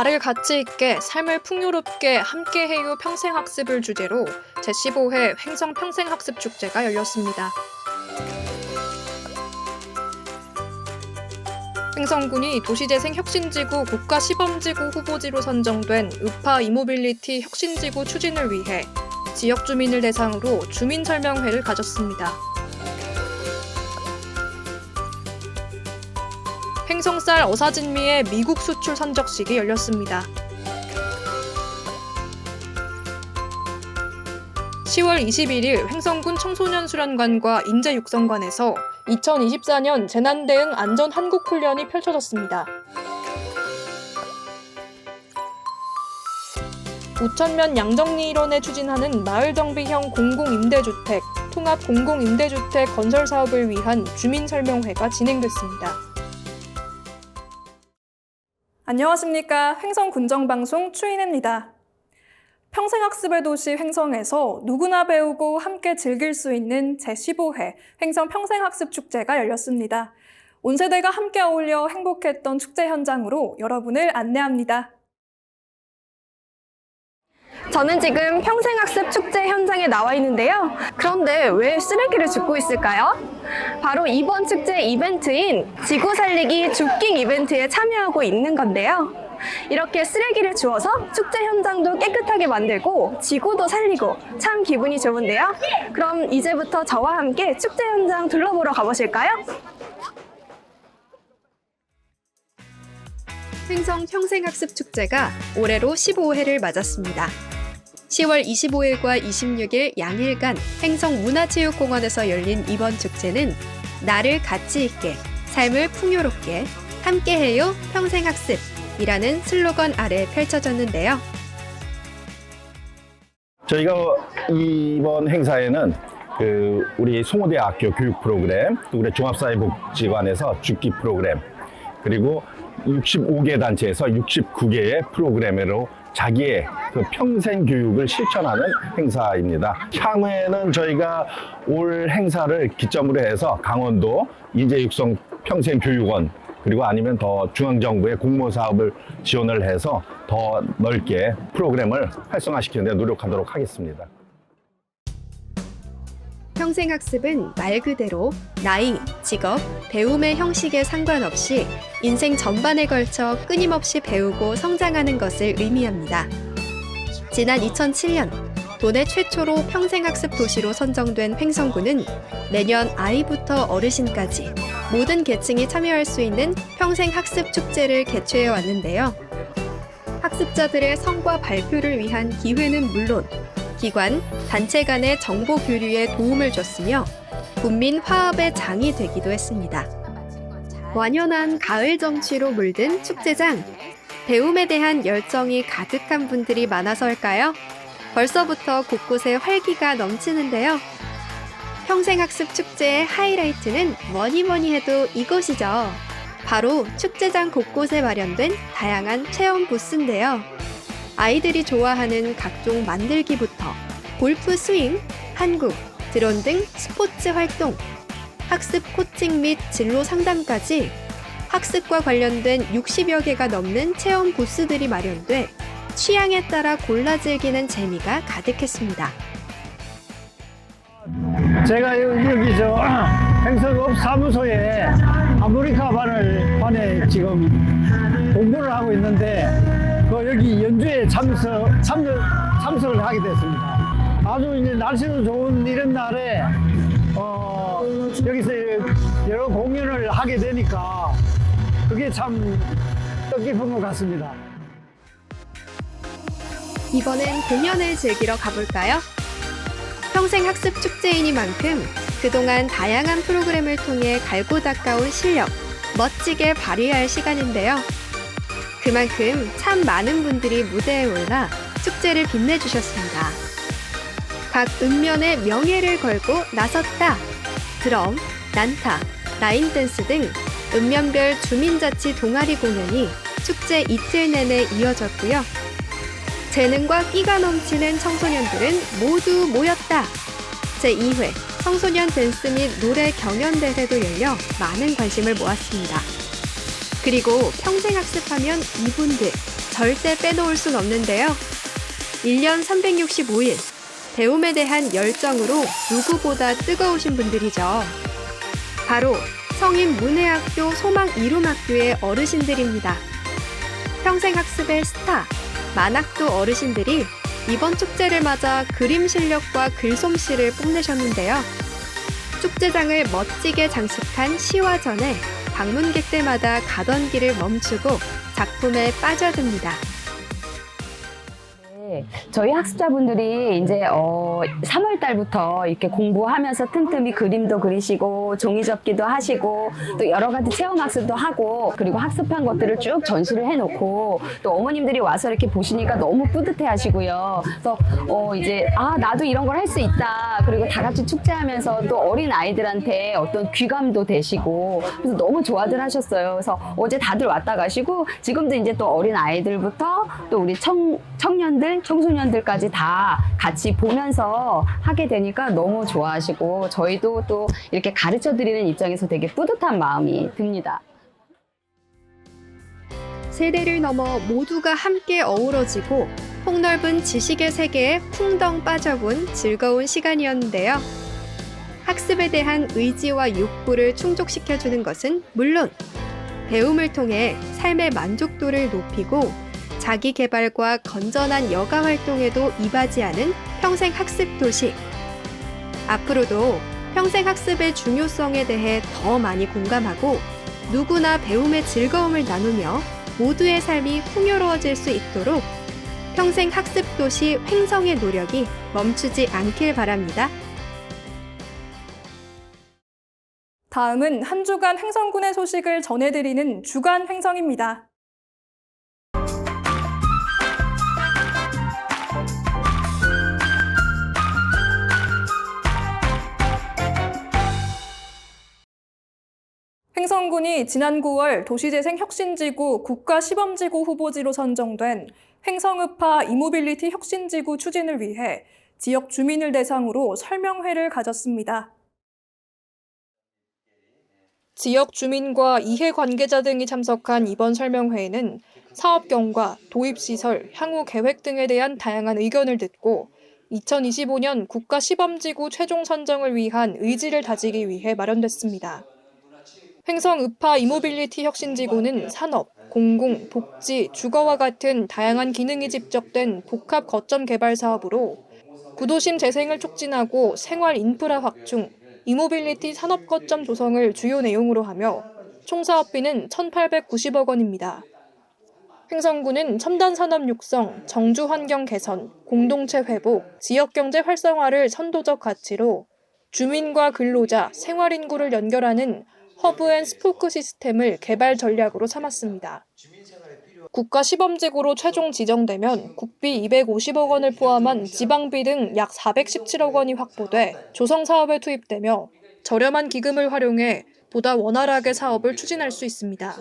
나를 가치 있게 삶을 풍요롭게 함께해요 평생학습을 주제로 제15회 횡성 평생학습축제가 열렸습니다. 횡성군이 도시재생 혁신지구 국가시범지구 후보지로 선정된 우파 이모빌리티 혁신지구 추진을 위해 지역 주민을 대상으로 주민설명회를 가졌습니다. 횡성쌀 어사진미의 미국 수출 선적식이 열렸습니다. 10월 21일 횡성군 청소년수련관과 인재육성관에서 2024년 재난대응 안전한국훈련이 펼쳐졌습니다. 우천면 양정리 일원에 추진하는 마을정비형 공공임대주택, 통합공공임대주택 건설 사업을 위한 주민설명회가 진행됐습니다. 안녕하십니까. 횡성군정방송 추인혜입니다. 평생학습의 도시 횡성에서 누구나 배우고 함께 즐길 수 있는 제15회 횡성 평생학습축제가 열렸습니다. 온 세대가 함께 어울려 행복했던 축제 현장으로 여러분을 안내합니다. 저는 지금 평생학습 축제 현장에 나와 있는데요. 그런데 왜 쓰레기를 줍고 있을까요? 바로 이번 축제 이벤트인 지구 살리기 줍깅 이벤트에 참여하고 있는 건데요. 이렇게 쓰레기를 주워서 축제 현장도 깨끗하게 만들고 지구도 살리고 참 기분이 좋은데요. 그럼 이제부터 저와 함께 축제 현장 둘러보러 가보실까요? 횡성 평생학습축제가 올해로 15회를 맞았습니다. 10월 25일과 26일 양일간 횡성문화체육공원에서 열린 이번 축제는 나를 가치 있게, 삶을 풍요롭게, 함께해요 평생학습이라는 슬로건 아래 펼쳐졌는데요. 저희가 이번 행사에는 우리 송호대학교 교육 프로그램, 또 우리 종합사회복지관에서 죽기 프로그램, 그리고 65개 단체에서 69개의 프로그램으로 자기의 평생 교육을 실천하는 행사입니다. 향후에는 저희가 올 행사를 기점으로 해서 강원도 인재육성 평생교육원, 그리고 아니면 더 중앙정부의 공모 사업을 지원을 해서 더 넓게 프로그램을 활성화시키는 데 노력하도록 하겠습니다. 평생학습은 말 그대로 나이, 직업, 배움의 형식에 상관없이 인생 전반에 걸쳐 끊임없이 배우고 성장하는 것을 의미합니다. 지난 2007년 도내 최초로 평생학습 도시로 선정된 횡성군은 내년 아이부터 어르신까지 모든 계층이 참여할 수 있는 평생학습 축제를 개최해 왔는데요. 학습자들의 성과 발표를 위한 기회는 물론 기관, 단체 간의 정보 교류에 도움을 줬으며 국민 화합의 장이 되기도 했습니다. 완연한 가을 정취로 물든 축제장. 배움에 대한 열정이 가득한 분들이 많아서일까요? 벌써부터 곳곳에 활기가 넘치는데요. 평생학습 축제의 하이라이트는 뭐니 해도 이곳이죠. 바로 축제장 곳곳에 마련된 다양한 체험 부스인데요. 아이들이 좋아하는 각종 만들기부터 골프 스윙, 한국, 드론 등 스포츠 활동, 학습 코칭 및 진로 상담까지 학습과 관련된 60여 개가 넘는 체험 부스들이 마련돼 취향에 따라 골라 즐기는 재미가 가득했습니다. 제가 여기 횡성업 사무소에 아메리카 반에 지금 공부를 하고 있는데 여기 연주에 참석을 하게 됐습니다. 아주 이제 날씨도 좋은 이런 날에 여기서 여러 공연을 하게 되니까 그게 참 뜻깊은 것 같습니다. 이번엔 공연을 즐기러 가볼까요? 평생학습 축제이니만큼 그동안 다양한 프로그램을 통해 갈고 닦아온 실력 멋지게 발휘할 시간인데요. 그만큼 참 많은 분들이 무대에 올라 축제를 빛내주셨습니다. 각 읍면의 명예를 걸고 나섰다. 드럼, 난타, 라인댄스 등 읍면별 주민자치 동아리 공연이 축제 이틀 내내 이어졌고요. 재능과 끼가 넘치는 청소년들은 모두 모였다. 제2회 청소년 댄스 및 노래 경연대회도 열려 많은 관심을 모았습니다. 그리고 평생학습하면 이분들, 절대 빼놓을 순 없는데요. 1년 365일, 배움에 대한 열정으로 누구보다 뜨거우신 분들이죠. 바로 성인문해학교 소망이룸학교의 어르신들입니다. 평생학습의 스타, 만학도 어르신들이 이번 축제를 맞아 그림 실력과 글솜씨를 뽐내셨는데요. 축제장을 멋지게 장식한 시화전에 방문객들마다 가던 길을 멈추고 작품에 빠져듭니다. 저희 학습자분들이 이제 3월 달부터 이렇게 공부하면서 틈틈이 그림도 그리시고 종이접기도 하시고 또 여러 가지 체험 학습도 하고 그리고 학습한 것들을 쭉 전시를 해놓고 또 어머님들이 와서 이렇게 보시니까 너무 뿌듯해 하시고요. 그래서 이제 나도 이런 걸 할 수 있다. 그리고 다 같이 축제하면서 또 어린 아이들한테 어떤 귀감도 되시고 그래서 너무 좋아들 하셨어요. 그래서 어제 다들 왔다 가시고 지금도 이제 또 어린 아이들부터 또 우리 청년들 청소년들까지 다 같이 보면서 하게 되니까 너무 좋아하시고 저희도 또 이렇게 가르쳐 드리는 입장에서 되게 뿌듯한 마음이 듭니다. 세대를 넘어 모두가 함께 어우러지고 폭넓은 지식의 세계에 풍덩 빠져본 즐거운 시간이었는데요. 학습에 대한 의지와 욕구를 충족시켜주는 것은 물론 배움을 통해 삶의 만족도를 높이고 자기 개발과 건전한 여가 활동에도 이바지하는 평생학습 도시. 앞으로도 평생학습의 중요성에 대해 더 많이 공감하고 누구나 배움의 즐거움을 나누며 모두의 삶이 풍요로워질 수 있도록 평생학습 도시 횡성의 노력이 멈추지 않길 바랍니다. 다음은 한 주간 횡성군의 소식을 전해드리는 주간 횡성입니다. 횡성군이 지난 9월 도시재생혁신지구 국가시범지구 후보지로 선정된 횡성읍하 이모빌리티 혁신지구 추진을 위해 지역 주민을 대상으로 설명회를 가졌습니다. 지역 주민과 이해관계자 등이 참석한 이번 설명회에는 사업 경과, 도입시설, 향후 계획 등에 대한 다양한 의견을 듣고 2025년 국가시범지구 최종 선정을 위한 의지를 다지기 위해 마련됐습니다. 횡성읍하 이모빌리티 혁신지구는 산업, 공공, 복지, 주거와 같은 다양한 기능이 집적된 복합 거점 개발 사업으로 구도심 재생을 촉진하고 생활 인프라 확충, 이모빌리티 산업 거점 조성을 주요 내용으로 하며 총 사업비는 1,890억 원입니다. 횡성군은 첨단 산업 육성, 정주 환경 개선, 공동체 회복, 지역 경제 활성화를 선도적 가치로 주민과 근로자, 생활 인구를 연결하는 허브앤스포크 시스템을 개발 전략으로 삼았습니다. 국가시범지구로 최종 지정되면 국비 250억 원을 포함한 지방비 등 약 417억 원이 확보돼 조성 사업에 투입되며 저렴한 기금을 활용해 보다 원활하게 사업을 추진할 수 있습니다.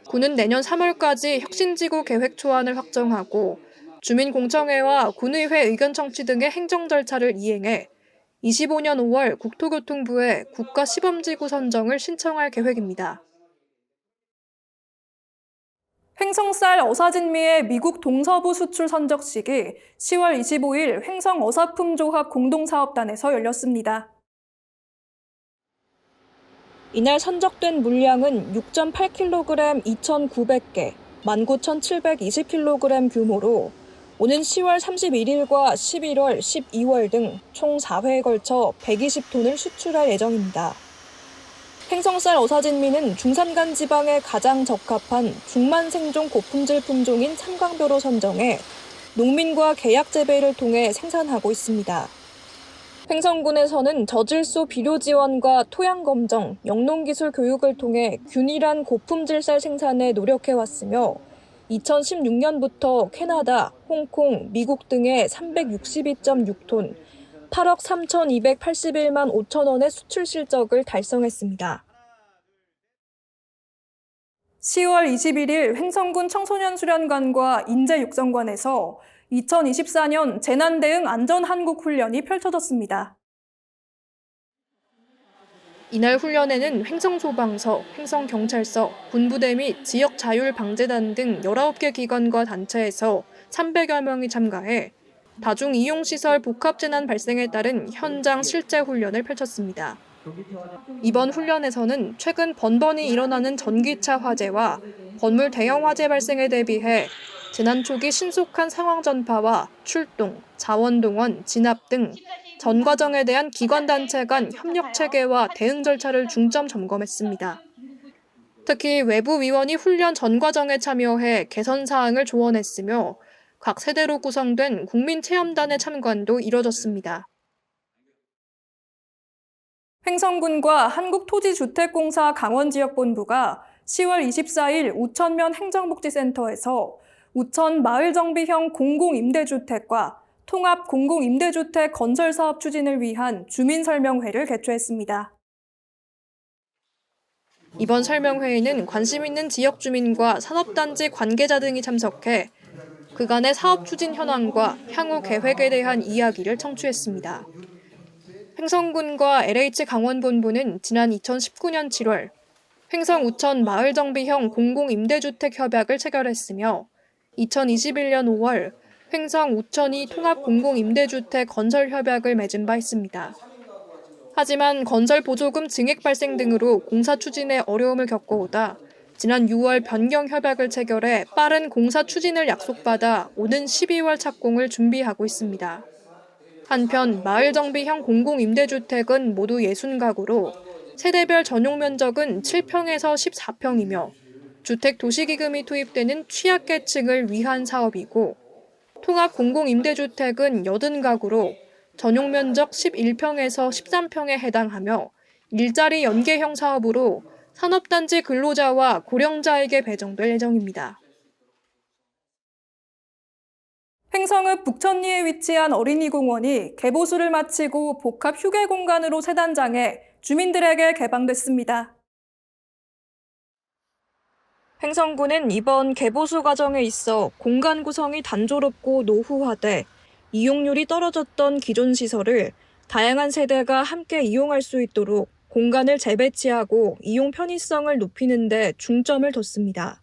군은 내년 3월까지 혁신지구 계획 초안을 확정하고 주민공청회와 군의회 의견 청취 등의 행정 절차를 이행해 25년 5월 국토교통부에 국가시범지구 선정을 신청할 계획입니다. 횡성쌀 어사진미의 미국 동서부 수출 선적식이 10월 25일 횡성 어사품조합 공동사업단에서 열렸습니다. 이날 선적된 물량은 6.8kg 2,900개, 19,720kg 규모로 오는 10월 31일과 11월, 12월 등 총 4회에 걸쳐 120톤을 수출할 예정입니다. 횡성쌀 어사진미는 중산간 지방에 가장 적합한 중만생종 고품질 품종인 삼광뼈로 선정해 농민과 계약 재배를 통해 생산하고 있습니다. 횡성군에서는 저질소 비료 지원과 토양 검정, 영농기술 교육을 통해 균일한 고품질 쌀 생산에 노력해왔으며 2016년부터 캐나다, 홍콩, 미국 등에 362.6톤, 8억 3,281만 5천 원의 수출 실적을 달성했습니다. 10월 21일 횡성군 청소년수련관과 인재육성관에서 2024년 재난대응 안전한국훈련이 펼쳐졌습니다. 이날 훈련에는 횡성소방서, 횡성경찰서, 군부대 및 지역자율방재단 등 19개 기관과 단체에서 300여 명이 참가해 다중이용시설 복합재난 발생에 따른 현장 실제 훈련을 펼쳤습니다. 이번 훈련에서는 최근 번번이 일어나는 전기차 화재와 건물 대형 화재 발생에 대비해 재난 초기 신속한 상황 전파와 출동, 자원동원, 진압 등 전 과정에 대한 기관단체 간 협력 체계와 대응 절차를 중점 점검했습니다. 특히 외부 위원이 훈련 전 과정에 참여해 개선 사항을 조언했으며 각 세대로 구성된 국민체험단의 참관도 이뤄졌습니다. 횡성군과 한국토지주택공사 강원지역본부가 10월 24일 우천면 행정복지센터에서 우천 마을정비형 공공임대주택과 통합 공공임대주택 건설사업 추진을 위한 주민설명회를 개최했습니다. 이번 설명회에는 관심 있는 지역 주민과 산업단지 관계자 등이 참석해 그간의 사업 추진 현황과 향후 계획에 대한 이야기를 청취했습니다. 횡성군과 LH 강원본부는 지난 2019년 7월 횡성 우천 마을정비형 공공임대주택 협약을 체결했으며 2021년 5월 횡성 우천이 통합 공공임대주택 건설 협약을 맺은 바 있습니다. 하지만 건설 보조금 증액 발생 등으로 공사 추진에 어려움을 겪어오다 지난 6월 변경 협약을 체결해 빠른 공사 추진을 약속받아 오는 12월 착공을 준비하고 있습니다. 한편 마을정비형 공공임대주택은 모두 60가구로 세대별 전용 면적은 7평에서 14평이며 주택도시기금이 투입되는 취약계층을 위한 사업이고 통합 공공임대주택은 80가구로 전용 면적 11평에서 13평에 해당하며 일자리 연계형 사업으로 산업단지 근로자와 고령자에게 배정될 예정입니다. 횡성읍 북천리에 위치한 어린이공원이 개보수를 마치고 복합 휴게 공간으로 새 단장해 주민들에게 개방됐습니다. 횡성군은 이번 개보수 과정에 있어 공간 구성이 단조롭고 노후화돼 이용률이 떨어졌던 기존 시설을 다양한 세대가 함께 이용할 수 있도록 공간을 재배치하고 이용 편의성을 높이는 데 중점을 뒀습니다.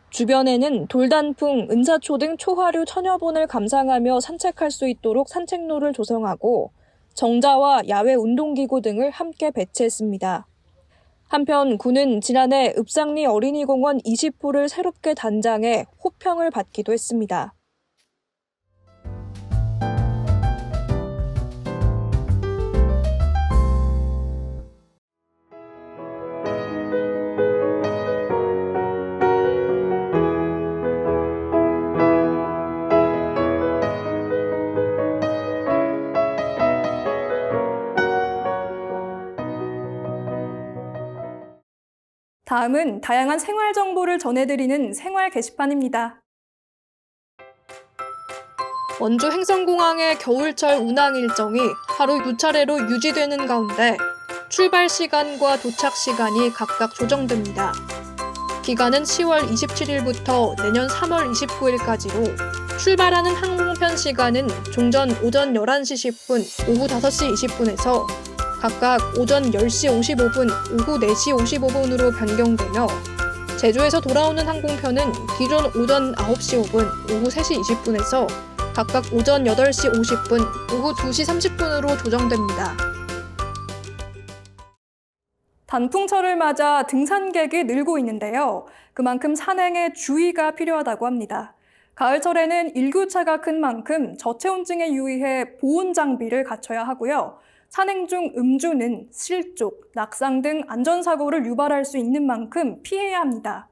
주변에는 돌단풍, 은사초 등 초하류 천여 본을 감상하며 산책할 수 있도록 산책로를 조성하고 정자와 야외 운동기구 등을 함께 배치했습니다. 한편 군은 지난해 읍상리 어린이공원 20호를 새롭게 단장해 호평을 받기도 했습니다. 다음은 다양한 생활 정보를 전해드리는 생활 게시판입니다. 원주 횡성공항의 겨울철 운항 일정이 하루 2차례로 유지되는 가운데 출발 시간과 도착 시간이 각각 조정됩니다. 기간은 10월 27일부터 내년 3월 29일까지로 출발하는 항공편 시간은 종전 오전 11시 10분, 오후 5시 20분에서 각각 오전 10시 55분, 오후 4시 55분으로 변경되며 제주에서 돌아오는 항공편은 기존 오전 9시 5분, 오후 3시 20분에서 각각 오전 8시 50분, 오후 2시 30분으로 조정됩니다. 단풍철을 맞아 등산객이 늘고 있는데요. 그만큼 산행에 주의가 필요하다고 합니다. 가을철에는 일교차가 큰 만큼 저체온증에 유의해 보온 장비를 갖춰야 하고요. 산행 중 음주는 실족, 낙상 등 안전사고를 유발할 수 있는 만큼 피해야 합니다.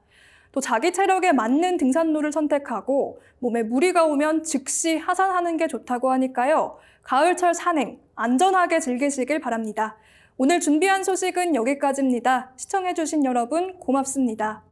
또 자기 체력에 맞는 등산로를 선택하고 몸에 무리가 오면 즉시 하산하는 게 좋다고 하니까요. 가을철 산행 안전하게 즐기시길 바랍니다. 오늘 준비한 소식은 여기까지입니다. 시청해주신 여러분 고맙습니다.